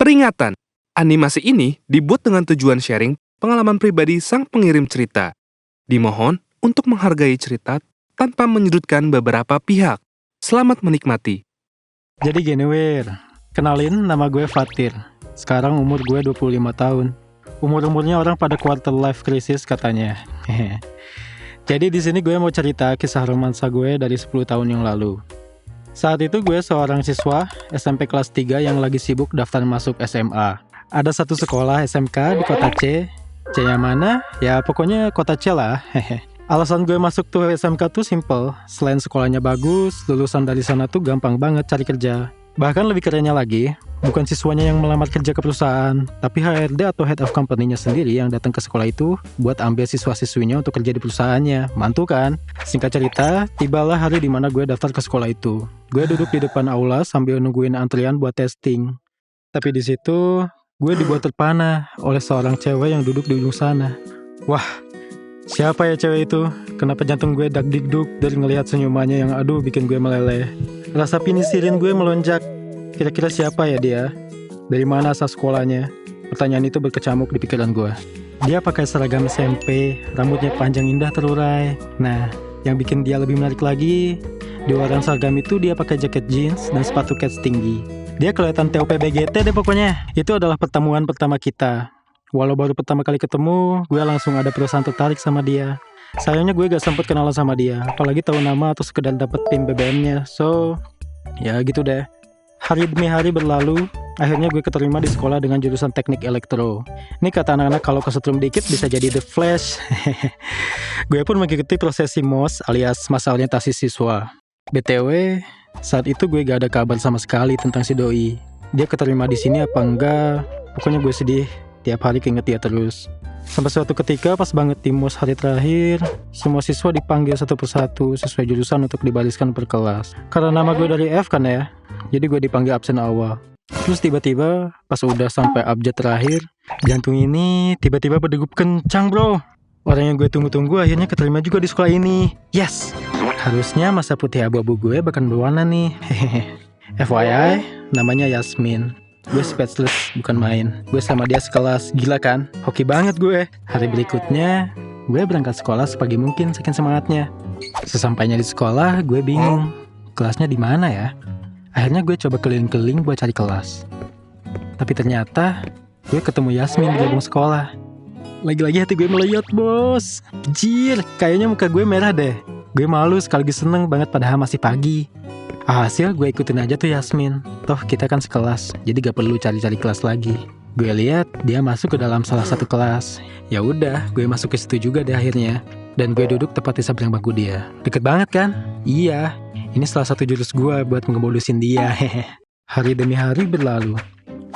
Peringatan! Animasi ini dibuat dengan tujuan sharing pengalaman pribadi sang pengirim cerita. Dimohon untuk menghargai cerita tanpa menyudutkan beberapa pihak. Selamat menikmati. Jadi gini Wir, kenalin nama gue Fatir. Sekarang umur gue 25 tahun. Umur-umurnya orang pada quarter life crisis katanya. Jadi di sini gue mau cerita kisah romansa gue dari 10 tahun yang lalu. Saat itu gue seorang siswa SMP kelas 3 yang lagi sibuk daftar masuk SMA. Ada satu sekolah SMK di kota C. C yang mana? Ya pokoknya kota C lah. Alasan gue masuk tuh SMK tuh simple. Selain sekolahnya bagus, lulusan dari sana tuh gampang banget cari kerja. Bahkan lebih kerennya lagi, bukan siswanya yang melamar kerja ke perusahaan, tapi HRD atau head of company-nya sendiri yang datang ke sekolah itu buat ambil siswa-siswinya untuk kerja di perusahaannya. Mantul kan? Singkat cerita, tibalah hari dimana gue daftar ke sekolah itu. Gue duduk di depan aula sambil nungguin antrian buat testing. Tapi di situ, gue dibuat terpana oleh seorang cewek yang duduk di ujung sana. Wah, siapa ya cewek itu? Kenapa jantung gue dag-dig-dug dari ngelihat senyumannya yang aduh bikin gue meleleh. Rasa penisirin gue melonjak. Kira-kira siapa ya dia? Dari mana asal sekolahnya? Pertanyaan itu berkecamuk di pikiran gue. Dia pakai seragam SMP, rambutnya panjang indah terurai. Nah, yang bikin dia lebih menarik lagi, di luaran seragam itu dia pakai jaket jeans dan sepatu kets tinggi. Dia kelihatan TOP-BGT deh pokoknya. Itu adalah pertemuan pertama kita. Walau baru pertama kali ketemu, gue langsung ada perasaan tertarik sama dia. Sayangnya gue gak sempet kenalan sama dia, apalagi tahu nama atau sekedar dapet PIN BBM-nya. So, ya gitu deh. Hari demi hari berlalu, akhirnya gue keterima di sekolah dengan jurusan teknik elektro. Ini kata anak-anak kalau kesetrum dikit bisa jadi The Flash. Gue pun mengikuti prosesi MOS alias masa orientasi siswa. BTW, saat itu gue gak ada kabar sama sekali tentang si doi. Dia keterima di sini apa enggak? Pokoknya gue sedih. Tiap hari keinget dia terus. Sampai suatu ketika pas banget di MOS hari terakhir, semua siswa dipanggil satu persatu sesuai jurusan untuk dibariskan per kelas. Karena nama gue dari F kan ya, jadi gue dipanggil absen awal. Terus tiba-tiba pas udah sampai abjad terakhir, jantung ini tiba-tiba berdegup kencang bro. Orang yang gue tunggu-tunggu akhirnya keterima juga di sekolah ini. Yes! Harusnya masa putih abu-abu gue bahkan berwarna nih. FYI, namanya Yasmin. Gue speechless, bukan main. Gue sama dia sekelas, gila kan? Hoki banget gue. Hari berikutnya, gue berangkat sekolah sepagi mungkin saking semangatnya. Sesampainya di sekolah, gue bingung. Kelasnya di mana ya? Akhirnya gue coba keliling-keliling buat cari kelas. Tapi ternyata, gue ketemu Yasmin di gerbong sekolah. Lagi-lagi hati gue melayat bos. Jir, kayaknya muka gue merah deh. Gue malu sekaligus seneng banget padahal masih pagi. Hasil gue ikutin aja tuh Yasmin. Toh kita kan sekelas, jadi gak perlu cari-cari kelas lagi. Gue lihat dia masuk ke dalam salah satu kelas. Ya udah, gue masuk ke situ juga deh akhirnya. Dan gue duduk tepat di samping bangku dia. Deket banget kan? Iya, ini salah satu jurus gue buat ngemodusin dia. Hari demi hari berlalu.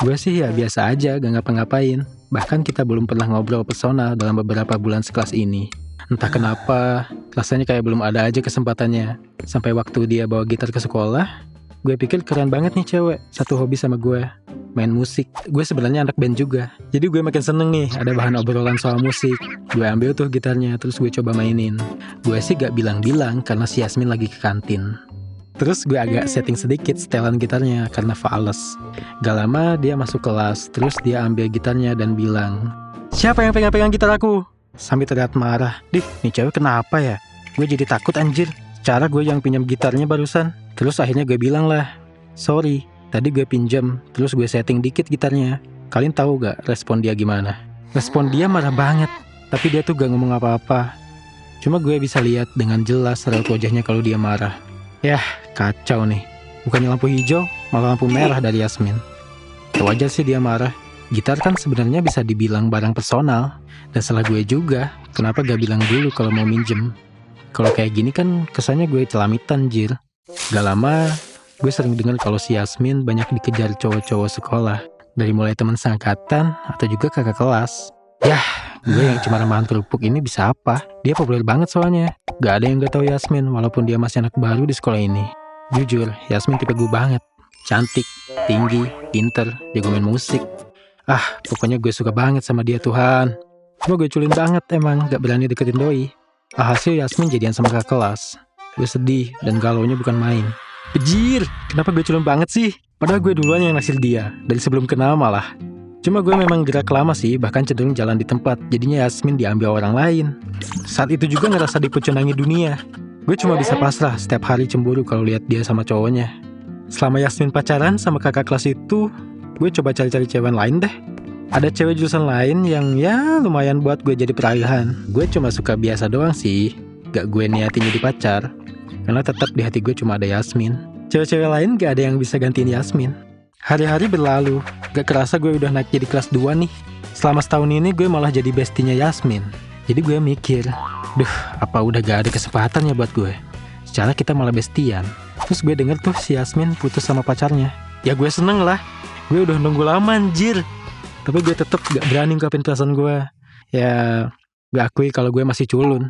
Gue sih ya biasa aja, gak ngapa-ngapain. Bahkan kita belum pernah ngobrol personal dalam beberapa bulan sekelas ini. Entah kenapa, rasanya kayak belum ada aja kesempatannya. Sampai waktu dia bawa gitar ke sekolah, gue pikir keren banget nih cewek, satu hobi sama gue, main musik. Gue sebenarnya anak band juga, jadi gue makin seneng nih ada bahan obrolan soal musik. Gue ambil tuh gitarnya, terus gue coba mainin. Gue sih gak bilang-bilang karena si Yasmin lagi ke kantin. Terus gue agak setting sedikit setelan gitarnya karena fales. Gak lama dia masuk kelas, terus dia ambil gitarnya dan bilang, "Siapa yang pegang-pegang gitar aku?" Sambil terlihat marah. Nih cewek kenapa ya? Gue jadi takut anjir. Cara gue yang pinjam gitarnya barusan. Terus akhirnya gue bilang lah, "Sorry, tadi gue pinjam, terus gue setting dikit gitarnya." Kalian tahu gak respon dia gimana? Respon dia marah banget. Tapi dia tuh gak ngomong apa-apa. Cuma gue bisa lihat dengan jelas raut wajahnya kalau dia marah. Yah, kacau nih. Bukannya lampu hijau, malah lampu merah dari Yasmin. Wajar sih dia marah. Gitar kan sebenarnya bisa dibilang barang personal. Dan salah gue juga, kenapa gak bilang dulu kalau mau minjem. Kalau kayak gini kan kesannya gue celamitan jir. Gak lama, gue sering dengar kalau si Yasmin banyak dikejar cowok-cowok sekolah. Dari mulai teman seangkatan atau juga kakak kelas. Yah, gue yang cuma remahan kerupuk ini bisa apa? Dia populer banget soalnya. Gak ada yang gak tahu Yasmin walaupun dia masih anak baru di sekolah ini. Jujur, Yasmin tipe gue banget. Cantik, tinggi, pinter, jago main musik. Pokoknya gue suka banget sama dia Tuhan. Cuma gue culin banget emang, gak berani deketin doi. Hasil Yasmin jadian sama kakak kelas. Gue sedih dan galaunya bukan main. Bejir, kenapa gue culun banget sih? Padahal gue duluan yang naksir dia, dari sebelum kenal malah. Cuma gue memang gerak lama sih, bahkan cenderung jalan di tempat, jadinya Yasmin diambil orang lain. Saat itu juga ngerasa dipucunangi dunia. Gue cuma bisa pasrah setiap hari cemburu kalau lihat dia sama cowoknya. Selama Yasmin pacaran sama kakak kelas itu, gue coba cari-cari cewek lain deh. Ada cewek jurusan lain yang ya lumayan buat gue jadi peralihan. Gue cuma suka biasa doang sih, gak gue niatin jadi pacar. Karena tetap di hati gue cuma ada Yasmin. Cewek-cewek lain gak ada yang bisa gantiin Yasmin. Hari-hari berlalu, gak kerasa gue udah naik jadi kelas 2 nih. Selama setahun ini gue malah jadi bestinya Yasmin. Jadi gue mikir, duh apa udah gak ada kesempatan ya buat gue. Secara kita malah bestian. Terus gue denger tuh si Yasmin putus sama pacarnya. Ya gue seneng lah, gue udah nunggu lama anjir. Tapi gue tetep gak berani ngungkapin perasaan gue. Ya gue akui kalau gue masih culun.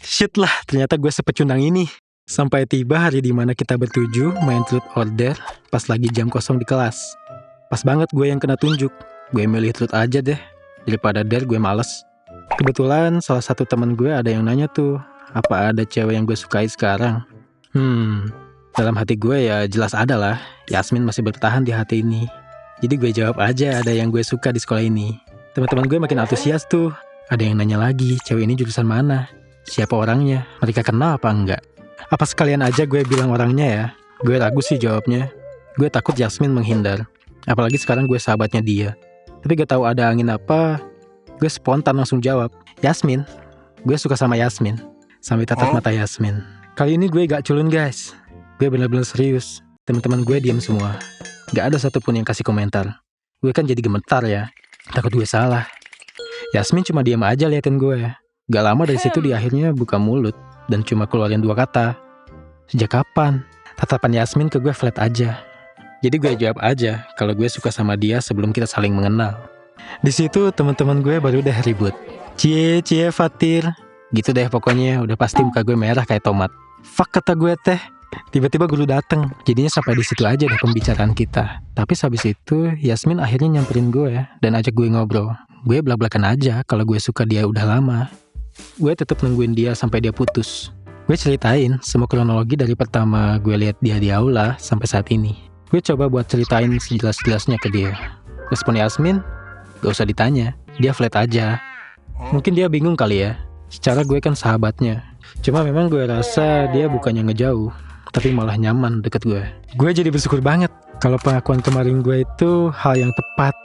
Shit lah, ternyata gue sepecundang ini. Sampai tiba hari dimana kita bertuju main truth order pas lagi jam kosong di kelas. Pas banget gue yang kena tunjuk. Gue milih truth aja deh, daripada dare gue males. Kebetulan salah satu teman gue ada yang nanya tuh, apa ada cewek yang gue sukai sekarang? Dalam hati gue ya jelas ada lah. Yasmin masih bertahan di hati ini. Jadi gue jawab aja ada yang gue suka di sekolah ini. Teman-teman gue makin antusias tuh. Ada yang nanya lagi, cewek ini jurusan mana? Siapa orangnya? Mereka kenal apa enggak? Apa sekalian aja gue bilang orangnya ya? Gue ragu sih jawabnya. Gue takut Yasmin menghindar. Apalagi sekarang gue sahabatnya dia. Tapi gak tahu ada angin apa, gue spontan langsung jawab, Yasmin. Gue suka sama Yasmin. Sambil tatap mata Yasmin. Kali ini gue gak culun guys. Gue bener-bener serius. Teman-teman gue diam semua. Gak ada satupun yang kasih komentar. Gue kan jadi gemetar ya. Takut gue salah. Yasmin cuma diam aja liatin gue. Gak lama dari situ dia akhirnya buka mulut dan cuma keluarin 2 kata. Sejak kapan? Tatapan Yasmin ke gue flat aja. Jadi gue jawab aja kalau gue suka sama dia sebelum kita saling mengenal. Di situ teman-teman gue baru deh ribut. Cie Fatir. Gitu deh pokoknya, udah pasti muka gue merah kayak tomat. Fuck kata gue teh. Tiba-tiba guru dateng. Jadinya sampai di situ aja deh pembicaraan kita. Tapi habis itu Yasmin akhirnya nyamperin gue dan ajak gue ngobrol. Gue blak-blakan aja kalau gue suka dia udah lama. Gue tetap nungguin dia sampai dia putus. Gue ceritain semua kronologi dari pertama gue lihat dia di aula sampai saat ini. Gue coba buat ceritain sejelas-jelasnya ke dia. Respon Yasmin, gak usah ditanya, dia flat aja. Mungkin dia bingung kali ya. Secara gue kan sahabatnya. Cuma memang gue rasa dia bukannya ngejauh, tapi malah nyaman deket gue. Gue jadi bersyukur banget kalau pengakuan kemarin gue itu hal yang tepat.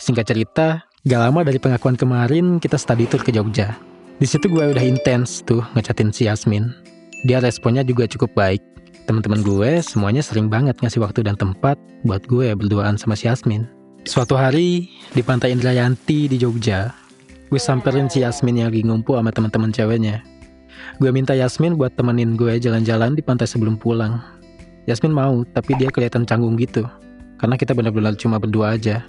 Singkat cerita, gak lama dari pengakuan kemarin kita study tour ke Jogja. Di situ gue udah intens tuh ngechatin si Yasmin. Dia responnya juga cukup baik. Teman-teman gue semuanya sering banget ngasih waktu dan tempat buat gue berduaan sama si Yasmin. Suatu hari di Pantai Indrayanti di Jogja, gue samperin si Yasmin yang lagi ngumpul sama teman-teman ceweknya. Gue minta Yasmin buat temenin gue jalan-jalan di pantai sebelum pulang. Yasmin mau, tapi dia kelihatan canggung gitu. Karena kita benar-benar cuma berdua aja.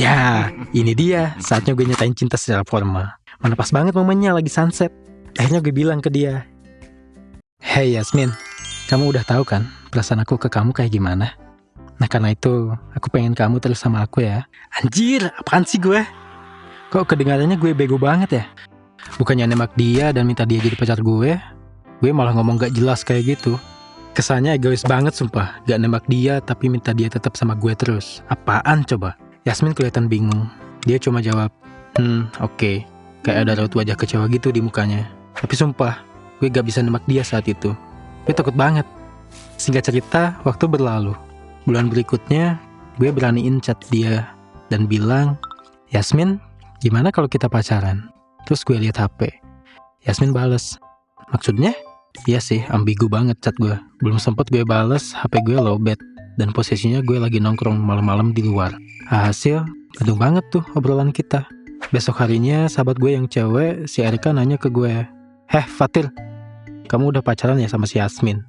Ya, ini dia saatnya gue nyatain cinta secara formal. Mana pas banget momennya lagi sunset. Akhirnya gue bilang ke dia, "Hey Yasmin, kamu udah tahu kan perasaan aku ke kamu kayak gimana? Nah karena itu, aku pengen kamu terus sama aku ya." Anjir, apaan sih gue? Kok kedengarannya gue bego banget ya? Bukannya nembak dia dan minta dia jadi pacar gue malah ngomong gak jelas kayak gitu. Kesannya egois banget sumpah. Gak nembak dia tapi minta dia tetap sama gue terus. Apaan coba? Yasmin kelihatan bingung. Dia cuma jawab, oke. Kayak ada raut wajah kecewa gitu di mukanya. Tapi sumpah, gue gak bisa nembak dia saat itu. Gue takut banget. Singkat cerita, waktu berlalu. Bulan berikutnya, gue beraniin chat dia dan bilang, "Yasmin, gimana kalau kita pacaran?" Terus gue lihat HP. Yasmin bales, "Maksudnya?" Iya sih, ambigu banget chat gue. Belum sempet gue bales, HP gue lowbat. Dan posisinya gue lagi nongkrong malam-malam di luar. Hasil, gaduh banget tuh obrolan kita. Besok harinya sahabat gue yang cewek, si Erika nanya ke gue, "Heh Fatir, kamu udah pacaran ya sama si Yasmin?"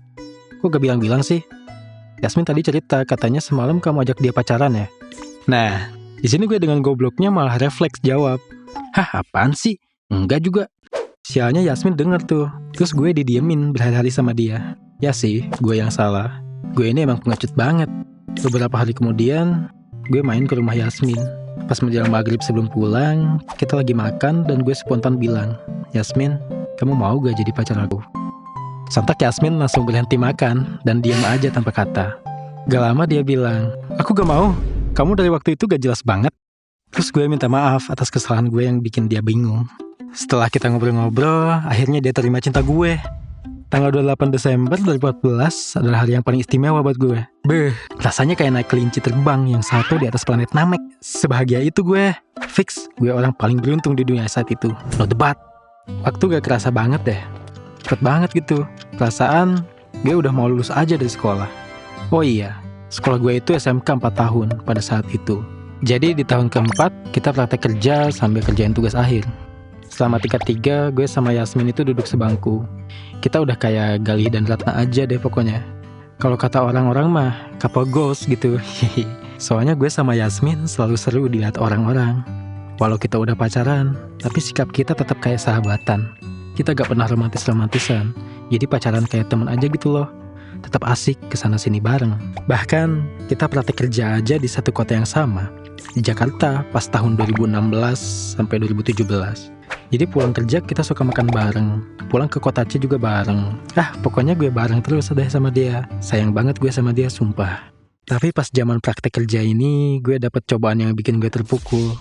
Kok gak bilang-bilang sih? Yasmin tadi cerita katanya semalam kamu ajak dia pacaran ya. Nah, di sini gue dengan gobloknya malah refleks jawab, "Hah, apaan sih? Enggak juga." Sialnya Yasmin denger tuh. Terus gue didiemin berhari-hari sama dia. Ya sih, gue yang salah. Gue ini emang pengecut banget. Beberapa hari kemudian, gue main ke rumah Yasmin. Pas menjelang maghrib sebelum pulang, kita lagi makan dan gue spontan bilang, "Yasmin, kamu mau gak jadi pacar aku?" Sontak Yasmin langsung berhenti makan dan diam aja tanpa kata. Gak lama dia bilang, aku gak mau, kamu dari waktu itu gak jelas banget. Terus gue minta maaf atas kesalahan gue yang bikin dia bingung. Setelah kita ngobrol-ngobrol, akhirnya dia terima cinta gue. Tanggal 28 Desember 2014 adalah hari yang paling istimewa buat gue. Rasanya kayak naik kelinci terbang yang satu di atas planet Namek. Sebahagia itu gue. Fix, gue orang paling beruntung di dunia saat itu. No debat. Waktu gak kerasa banget deh. Cepet banget gitu. Perasaan gue udah mau lulus aja dari sekolah. Oh iya, sekolah gue itu SMK 4 tahun pada saat itu. Jadi di tahun keempat kita praktek kerja sambil kerjain tugas akhir. Selama tingkat 3, gue sama Yasmin itu duduk sebangku. Kita udah kayak Galih dan Ratna aja deh pokoknya. Kalau kata orang-orang mah, couple goals gitu. Soalnya gue sama Yasmin selalu seru dilihat orang-orang. Walau kita udah pacaran, tapi sikap kita tetap kayak sahabatan. Kita gak pernah romantis-romantisan. Jadi pacaran kayak temen aja gitu loh. Tetap asik kesana sini bareng. Bahkan kita praktek kerja aja di satu kota yang sama. Di Jakarta pas tahun 2016 sampai 2017. Jadi pulang kerja kita suka makan bareng. Pulang ke kota C juga bareng. Pokoknya gue bareng terus deh sama dia. Sayang banget gue sama dia, sumpah. Tapi pas zaman praktek kerja ini, gue dapet cobaan yang bikin gue terpukul.